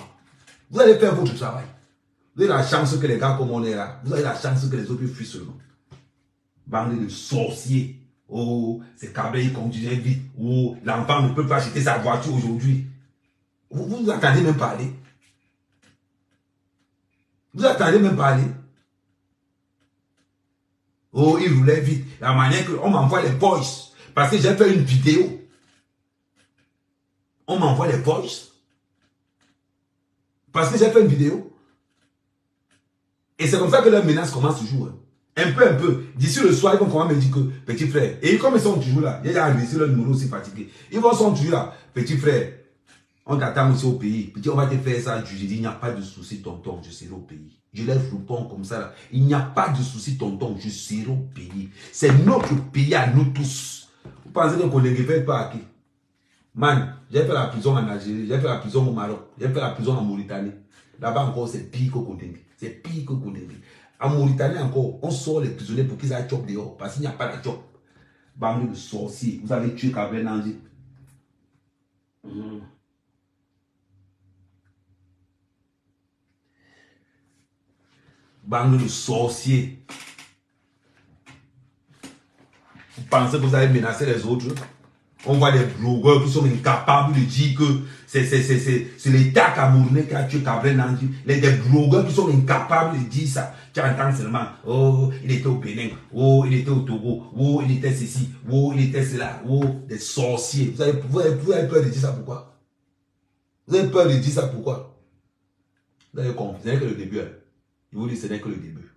Vous allez faire votre travail. Vous avez la chance que les gars comme on est là, vous avez la chance que les autres fuient seulement. Bande de sorciers. Oh, c'est Kablé, il conduisait vite. Oh, l'enfant ne peut pas acheter sa voiture aujourd'hui. Vous attendez même pas aller. Vous attendez même pas aller. Oh, il roulait vite. La manière qu'on m'envoie les voices. Parce que j'ai fait une vidéo. On m'envoie les voices. Parce que j'ai fait une vidéo. Et c'est comme ça que leur menace commence toujours. Un peu. D'ici le soir, ils vont commencer à me dire que, petit frère, et comme ils sont toujours là, il y a réussi leur numéro aussi fatigué. Ils sont toujours là, petit frère, on t'attend aussi au pays. Petit, on va te faire ça. Je dis, il n'y a pas de souci, tonton, je serai au pays. Je les réponds comme ça là. Il n'y a pas de souci, tonton, je serai au pays. C'est notre pays à nous tous. Vous pensez que Kodenge ne fait pas à qui? Man, j'ai fait la prison en Algérie, j'ai fait la prison au Maroc, j'ai fait la prison en Mauritanie. Là-bas encore, c'est pire que Kodenge. C'est pire que Kodenge. En Mauritanie encore, on sort les prisonniers pour qu'ils aillent chop dehors. Parce qu'il n'y a pas de chop. Bande de sorciers. Vous avez tué Kablé Nandib. Bande de sorciers. pensez que vous allez menacer les autres. On voit des blogueurs qui sont incapables de dire que c'est l'État camerounais qui a tué Gabriel Nandi. Des blogueurs qui sont incapables de dire ça. Tu entends seulement, oh, il était au Bénin, oh, il était au Togo, oh, il était ceci, oh, il était cela, oh, des sorciers. Vous avez peur de dire ça pourquoi? Vous avez peur de dire ça pourquoi? Vous avez compris, ce n'est que le début. Hein. Je vous dis, ce n'est que le début.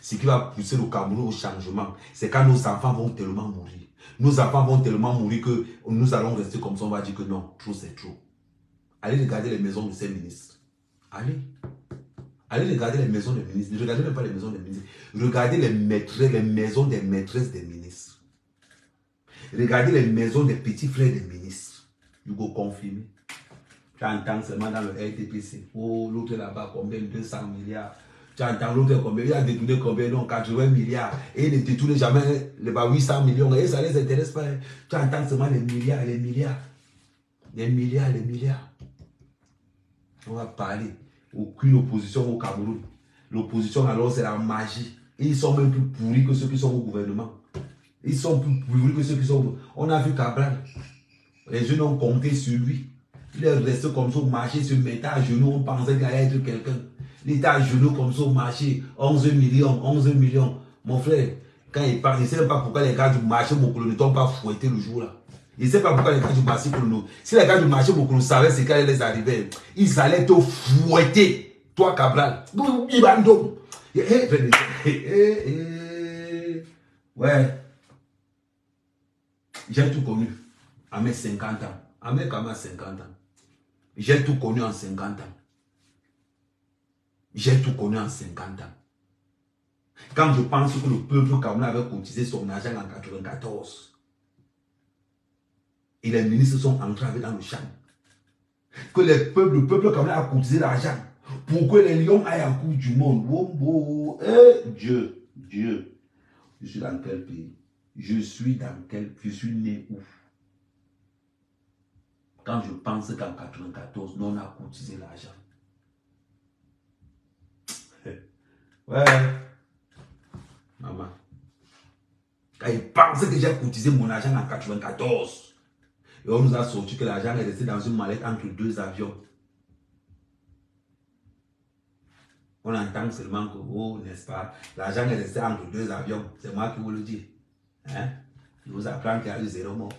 Ce qui va pousser le Cameroun au changement, c'est quand nos enfants vont tellement mourir. Nos enfants vont tellement mourir que nous allons rester comme ça, on va dire que non, trop c'est trop. Allez regarder les maisons de ces ministres. Allez. Allez regarder les maisons des ministres. Ne regardez même pas les maisons des ministres. Regardez les maisons des maîtresses des ministres. Regardez les maisons des petits frères des ministres. Vous go confirmer. Tu entends seulement dans le RTPC. Oh, l'autre là-bas, combien? 200 milliards. Tu entends l'autre combien? Il a détourné combien? Non, 80 milliards. Et il ne détourne jamais les 800 millions. Et ça ne les intéresse pas. Tu entends seulement les milliards, les milliards. Les milliards, les milliards. On va parler. Aucune opposition au Cameroun. L'opposition, alors, c'est la magie. Et ils sont même plus pourris que ceux qui sont au gouvernement. Ils sont plus pourris que ceux qui sont... On a vu Cabral. Les jeunes ont compté sur lui. Il est resté comme ça au marché, se mettait à genoux. On pensait qu'il allait être quelqu'un. Il était à genoux comme ça au marché. 11 millions, 11 millions. Mon frère, quand il parle, il ne sait même pas pourquoi les gars du marché Mokolo ne t'ont pas fouetté le jour-là. Il ne sait pas pourquoi les gars du marché Mokolo. Si les gars du marché Mokolo savaient ce qui allait les arriver, ils allaient te fouetter. Toi, Cabral. Ouais. J'ai tout connu à mes 50 ans. À mes 50 ans. J'ai tout connu en 50 ans. J'ai tout connu en 50 ans. Quand je pense que le peuple camerounais avait cotisé son argent en 1994, et les ministres sont entrés dans le champ, que le peuple camerounais a cotisé l'argent pour que les lions aillent en Coupe du Monde. Oh, Dieu, Dieu, je suis dans quel pays? Je suis né où? Quand je pense qu'en 1994, nous on a cotisé l'argent. Ouais, maman. Quand il pensait que j'ai cotisé mon argent en 1994, et on nous a sorti que l'argent est resté dans une mallette entre deux avions. On entend seulement que, oh, n'est-ce pas, l'argent est resté entre deux avions. C'est moi qui vous le dis. Hein? Je vous apprends qu'il y a eu 0 mort.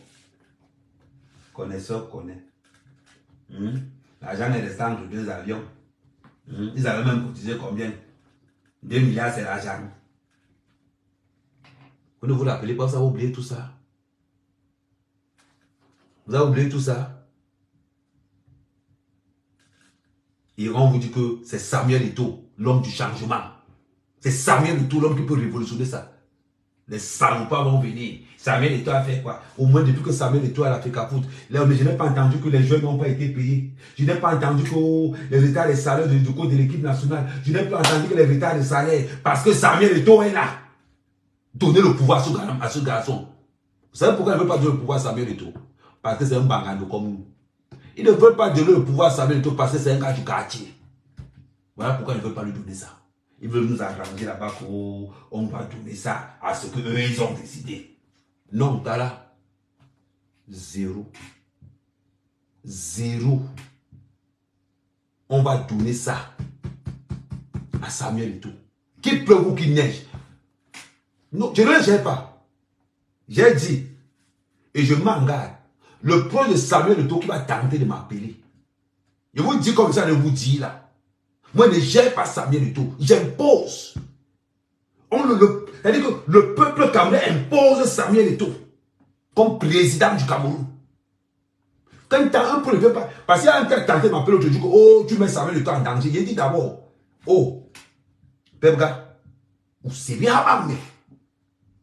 Connaisseur connaît. L'argent est resté entre deux avions. Ils avaient même cotisé combien? 2 milliards, c'est l'argent. Vous ne vous rappelez pas, vous avez oublié tout ça? Vous avez oublié tout ça? Et on vous dit que c'est Samuel Eto'o, l'homme du changement. C'est Samuel Eto'o, l'homme qui peut révolutionner ça. Les salopards vont venir. Samuel Eto'o a fait quoi? Au moins depuis que Samuel Eto'o a fait capote. Mais je n'ai pas entendu que les jeunes n'ont pas été payés. Je n'ai pas entendu que les retards des salaires du côté de l'équipe nationale. Je n'ai pas entendu que les retards des salaires. Parce que Samuel Eto'o est là. Donner le pouvoir à ce garçon. Vous savez pourquoi il ne veut pas donner le pouvoir à Samuel Eto'o? Parce que c'est un bangando comme nous. Il ne veut pas donner le pouvoir à Samuel Eto'o parce que c'est un gars du quartier. Voilà pourquoi il ne veut pas lui donner ça. Ils veulent nous arranger là-bas qu'on va donner ça à ce qu'eux ils ont décidé. Non, Tala. 0. 0. On va donner ça à Samuel Eto'o. Qu'il pleuve ou qu'il neige. Non, je ne le gère pas. J'ai dit, et je m'engage, le projet de Samuel Eto'o qui va tenter de m'appeler. Je vous dis comme ça, je vous dis là. Moi, je ne gère pas Samuel Eto'o. J'impose. C'est-à-dire que le peuple camerounais impose Samuel Eto'o comme président du Cameroun. Quand un peu ne veut pas, parce qu'il y a un qui tenté de m'appeler l'autre jour, oh, tu mets Samuel Eto'o en danger. Il dit d'abord, oh, Pebga, vous savez à m'amener.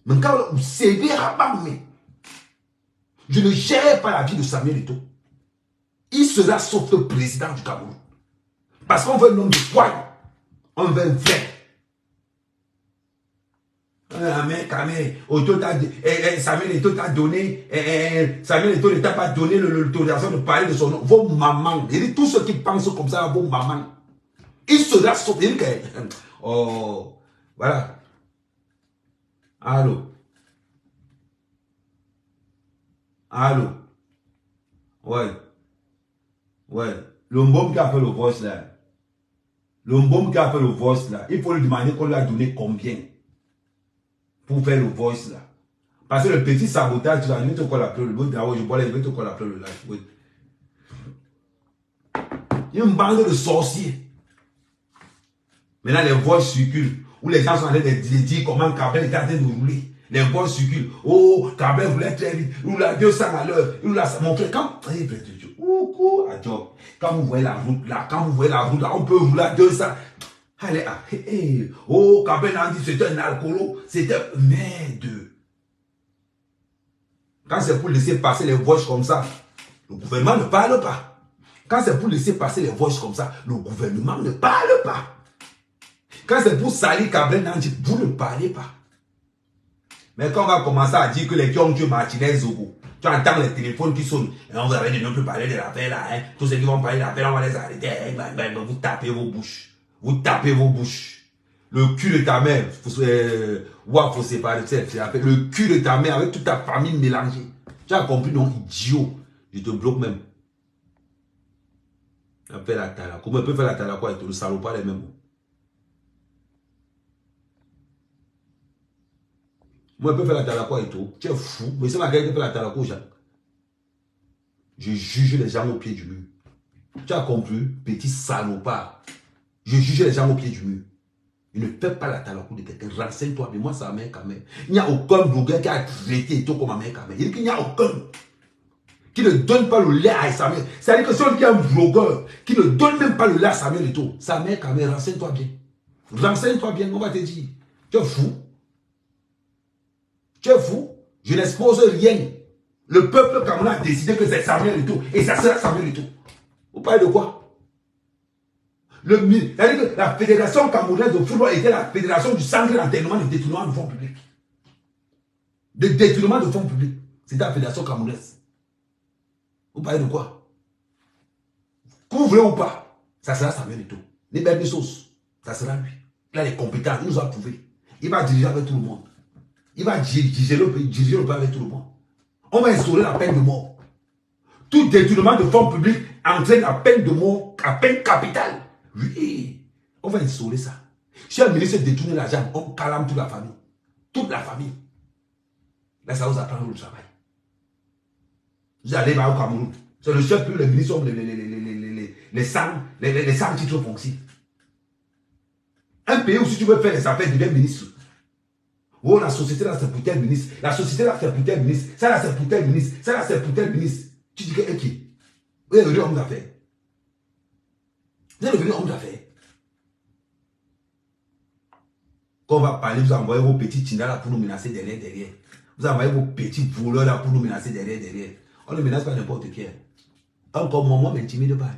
Mais quand vous savez à m'amener, je ne gère pas la vie de Samuel Eto'o. Il sera sauf le président du Cameroun. Parce qu'on veut un homme de foi. On veut un vrai. Samuel Eto'o t'a donné. Samuel Eto'o ne t'a pas donné l'autorisation de parler de son nom. Vos mamans. Il dit tous ceux qui pensent comme ça à vos mamans. Il sera sauf. Oh. Voilà. Allô. Allô? Ouais. Ouais. Le mbom qui a fait le voice là. Le mbom qui a fait le voice là. Il faut lui demander qu'on lui a donné combien pour faire le voice là. Parce que le petit sabotage, tu vas te coller après le bout. Je bois là, il veut te coller après le live. Oui. Il y a une bande de sorciers. Maintenant, les voix circulent. Où les gens sont en train de dire comment Kabel est en train de rouler. Les voix circulent. Oh, Kabel voulait très vite. Il roule à 200 à l'heure. Il roule à... Mon frère, quand vous voyez la route là, on peut rouler à 200. Allez, oh, Kabel a dit c'était un alcoolo. C'était... Merde. Quand c'est pour laisser passer les voix comme ça, le gouvernement ne parle pas. Quand c'est pour laisser passer les voix comme ça, le gouvernement ne parle pas. Quand c'est pour salir Kabel Nandy, vous ne parlez pas. Mais quand on va commencer à dire que les gens ont tué Martinez Zogo, tu entends les téléphones qui sonnent, et on vous avait dit ne plus parler de l'affaire là, hein. Tous ceux qui vont parler de l'affaire, on va les arrêter. Vous tapez vos bouches. Vous tapez vos bouches. Le cul de ta mère, faut séparer, le cul de ta mère avec toute ta famille mélangée. Tu as compris, non, idiot. Je te bloque même. Après la tala. Comment on peut faire la tala quoi? Le salopard les mêmes mots. Moi, je peux faire la talako et tout. Tu es fou. Mais c'est ma gueule qui fait la talako aux gens. Je juge les gens au pied du mur. Tu as compris? Petit salopard. Je juge les gens au pied du mur. Je ne fais pas la talako de quelqu'un. Renseigne-toi. Mais moi, c'est ma mère quand même. Il n'y a aucun blogueur qui a traité tout comme ma mère quand même. Il dit qu'il n'y a aucun qui ne donne pas le lait à sa mère. C'est-à-dire que celui qui est un blogueur qui ne donne même pas le lait à sa mère et tout. Sa mère quand même. Renseigne-toi bien. Renseigne-toi bien. On va te dire. Tu es fou. Tu es fou? Je n'expose rien. Le peuple camerounais a décidé que c'est Samuel et tout. Et ça sera Samuel et tout. Vous parlez de quoi? C'est-à-dire que la fédération camerounaise de football était la fédération du centre d'entraînement de détournement de fonds publics. De détournement de fonds publics. C'était la fédération camerounaise. Vous parlez de quoi? Que vous voulez ou pas, ça sera Samuel et tout. Les belles sauces, ça sera lui. Il a les compétences, il nous a prouvé. Il va diriger avec tout le monde. Il va diriger le pays avec tout le monde. On va instaurer la peine de mort. Tout détournement de fonds publics entraîne la peine de mort, la peine capitale. Oui, on va instaurer ça. Si un ministre détourne l'argent, on calme toute la famille. Toute la famille. Là, ça vous apprend le travail. Vous allez au Cameroun. C'est le seul pays où les ministres ont les 100 titres fonciers. Un pays où si tu veux faire les affaires, deviens ministre. Oh, la société là, c'est pour tel ministre. La société là, c'est pour tel ministre. Ça là, c'est pour tel ministre. Ça là, c'est pour tel ministre. Tu dis que qui? Vous êtes devenu homme d'affaires. Vous êtes devenu homme d'affaires. Quand on va parler, vous envoyez vos petits tinas là pour nous menacer derrière. Vous envoyez vos petits voleurs là pour nous menacer derrière. On ne menace pas n'importe qui. Encore moi, on ne m'intimide pas.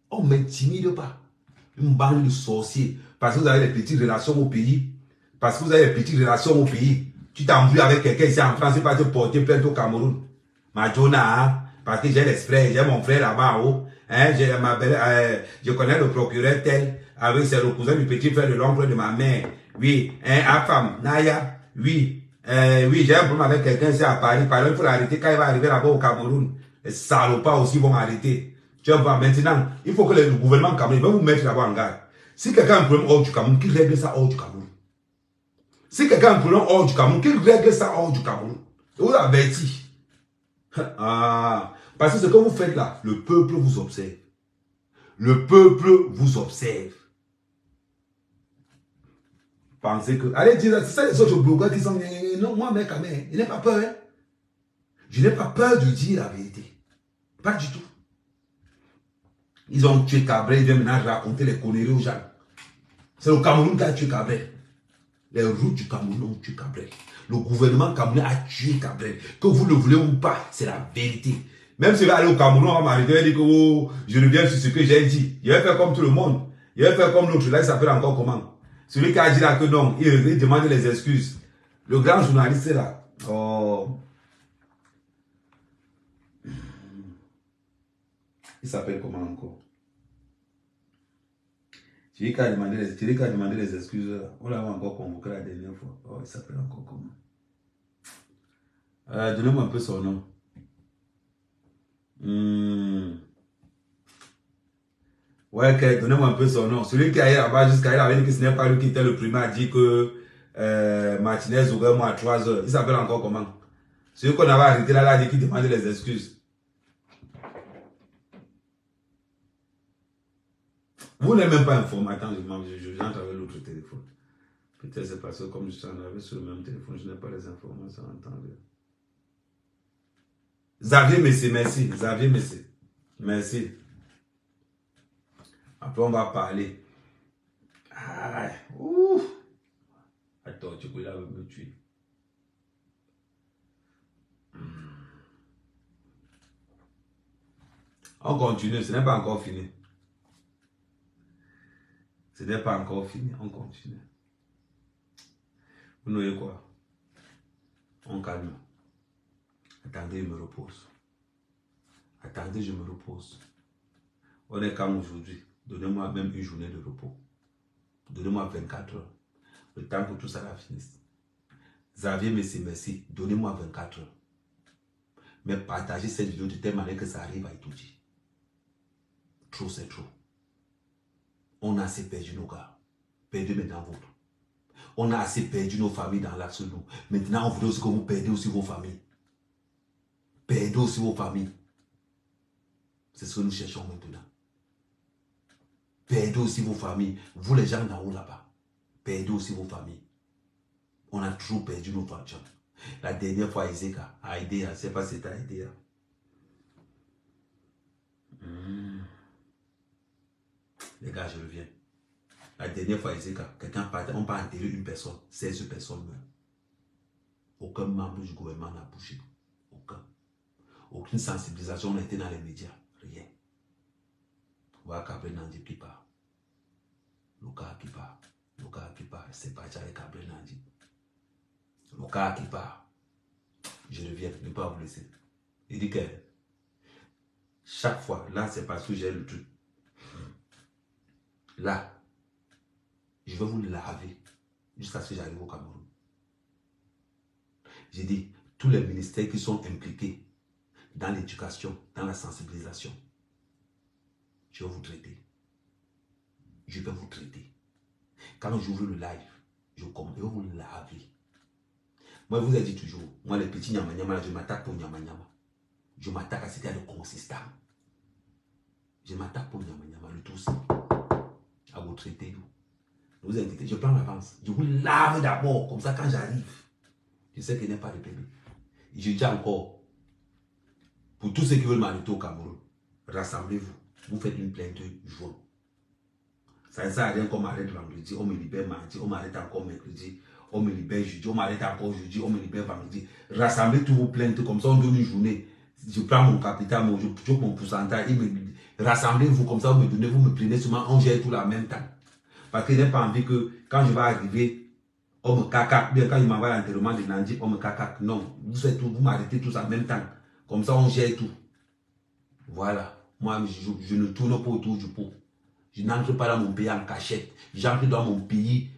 On ne m'intimide pas. Une bande de sorciers. Parce que vous avez des petites relations au pays. Parce que vous avez des petites relations au pays. Tu t'embrouilles avec quelqu'un ici en France, tu vas te porter plainte au Cameroun. Madonna, hein? Parce que j'ai les frères, j'ai mon frère là-bas en haut. Hein? Je connais le procureur tel. Ah oui, c'est le cousin du petit frère de l'oncle de ma mère. Oui, hein, Afam, Naya, oui. Oui, j'ai un problème avec quelqu'un ici à Paris. Par exemple, il faut l'arrêter quand il va arriver là-bas au Cameroun. Les salopards aussi vont m'arrêter. Tu vois, maintenant, il faut que le gouvernement camerounais va vous mettre là-bas en garde. Si quelqu'un a un problème hors du Cameroun, qu'il règle ça hors du Cameroun. Si quelqu'un a un problème hors du Cameroun, qu'il règle ça hors du Cameroun. Je vous avertis. Ah, parce que ce que vous faites là, le peuple vous observe. Le peuple vous observe. Pensez que... Allez dire, c'est ça les autres blogueurs qui sont... Non, moi, mec, je n'ai pas peur. Hein? Je n'ai pas peur de dire la vérité. Pas du tout. Ils ont tué Cabrel, ils viennent maintenant raconter les conneries aux gens. C'est le Cameroun qui a tué Cabrel. Les routes du Cameroun ont tué Cabrel. Le gouvernement camerounais a tué Cabrel. Que vous le voulez ou pas, c'est la vérité. Même si je vais aller au Cameroun, on va m'arrêter, je vais dire que oh, je reviens sur ce que j'ai dit. Je vais faire comme tout le monde. Je vais faire comme l'autre. Là, il s'appelle encore comment? Celui qui a dit là que non, il demande les excuses. Le grand journaliste là. Oh. Il s'appelle comment encore? Celui qui a demandé les excuses là. On l'avait encore convoqué la dernière fois. Oh, il s'appelle encore comment? Donnez-moi un peu son nom. Ouais, ok, donnez-moi un peu son nom. Celui qui est allé là-bas jusqu'à il avait dit que ce n'est pas lui qui était le premier à dire que Martinez ouvrait moi à 3 heures. Il s'appelle encore comment? Celui qu'on avait arrêté là, a dit qu'il demandait les excuses. Vous n'êtes même pas informé. Attends, j'entre avec l'autre téléphone. Peut-être c'est parce que comme je suis en avec sur le même téléphone, je n'ai pas les informations à entendre. Xavier Messé, merci. Xavier Messé. Merci. Après, on va parler. Ah, ouf. Attends, tu peux là me tuer. On continue, ce n'est pas encore fini. Ce n'est pas encore fini, on continue. Vous voyez quoi? On calme. Attendez, je me repose. Attendez, je me repose. On est calme aujourd'hui. Donnez-moi même une journée de repos. Donnez-moi 24 heures. Le temps que tout ça la finisse. Xavier, merci. Donnez-moi 24 heures. Mais partagez cette vidéo de telle manière que ça arrive à étudier. Trop, c'est trop. On a assez perdu nos gars. Perdez maintenant votre. On a assez perdu nos familles dans l'axe de nous. Maintenant, on voudrait aussi que vous perdez aussi vos familles. Perdez aussi vos familles. C'est ce que nous cherchons maintenant. Perdez aussi vos familles. Vous les gens d'en haut là-bas. Perdez aussi vos familles. On a toujours perdu nos familles. La dernière fois, Ezeka a aidé, je ne sais pas si tu as aidé. Les gars, je reviens. La dernière fois, Ezeka, quelqu'un partait, on peut enterrer une personne, 16 personnes meurent. Aucun membre du gouvernement n'a bougé. Aucun. Aucune sensibilisation n'a été dans les médias. Rien. Voilà Cabré Nandi qui part. Lucas qui part. Lucas qui part. C'est parti avec Cabré Nandi. Lucas qui part. Je reviens, ne pas vous laisser. Il dit que chaque fois, là c'est parce que j'ai le truc. Là, je vais vous laver jusqu'à ce que j'arrive au Cameroun. J'ai dit, tous les ministères qui sont impliqués dans l'éducation, dans la sensibilisation, je vais vous traiter. Je vais vous traiter. Quand j'ouvre le live, je vais vous laver. Moi, je vous ai dit toujours, moi, les petits nyama-nyama, je m'attaque pour nyama-nyama. Je m'attaque à ce qu'il y a de consistant. Je m'attaque pour nyama-nyama, le tout ça. À vous traiter, vous. Ne vous inquiétez, je prends l'avance. Je vous lave d'abord, comme ça, quand j'arrive, je sais qu'il n'y a pas de bébé. Et je dis encore, pour tous ceux qui veulent m'arrêter au Cameroun, rassemblez-vous. Vous faites une plainte joint. Ça ne sert à rien qu'on m'arrête vendredi, on me libère mardi, on m'arrête encore mercredi, on me libère jeudi, on m'arrête encore jeudi, on me libère vendredi. Rassemblez tous vos plaintes, comme ça on donne une journée. Je prends mon capital, je prends mon pourcentage, rassemblez-vous comme ça, vous me prenez seulement, on gère tout en même temps. Parce que je n'ai pas envie que quand je vais arriver, on me cacaque, bien quand il m'envoie l'enterrement de Nandi, on me cacaque. Non, vous faites tout, vous m'arrêtez tous en même temps. Comme ça on gère tout. Voilà. Moi, je ne tourne pas autour du pot. Je n'entre pas dans mon pays en cachette. J'entre dans mon pays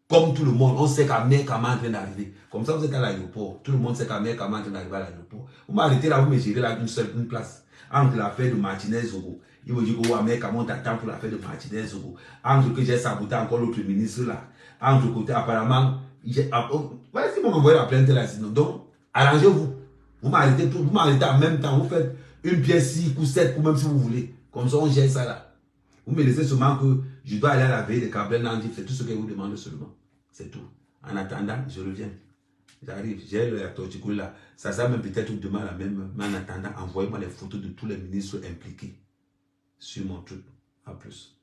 comme tout le monde. On sait qu'Amérique est en train d'arriver. Comme ça, vous êtes à l'aéroport. Tout le monde sait qu'Amérique est en train d'arriver à l'aéroport. Vous m'arrêtez là, vous me gérez là une place. Entre l'affaire de Martinez Zogo. Il me dit que Amérique t'attend pour l'affaire de Martinez Zogo. Entre que j'ai saboté encore l'autre ministre là. Entre côté, apparemment, voilà, si vous m'envoyez la plainte là, sinon. Donc, arrangez-vous. Vous m'arrêtez tout. Vous m'arrêtez en même temps. Vous faites une pièce 6 ou 7 ou même si vous voulez. Comme ça, on gère ça là. Vous me laissez seulement que je dois aller à la veille de Cabré Nandi. C'est tout ce que vous demandez seulement. C'est tout. En attendant, je reviens. J'arrive. J'ai le torticule là. Ça sert même peut-être demain la même. Mais en attendant, envoyez-moi les photos de tous les ministres impliqués sur mon truc. À plus.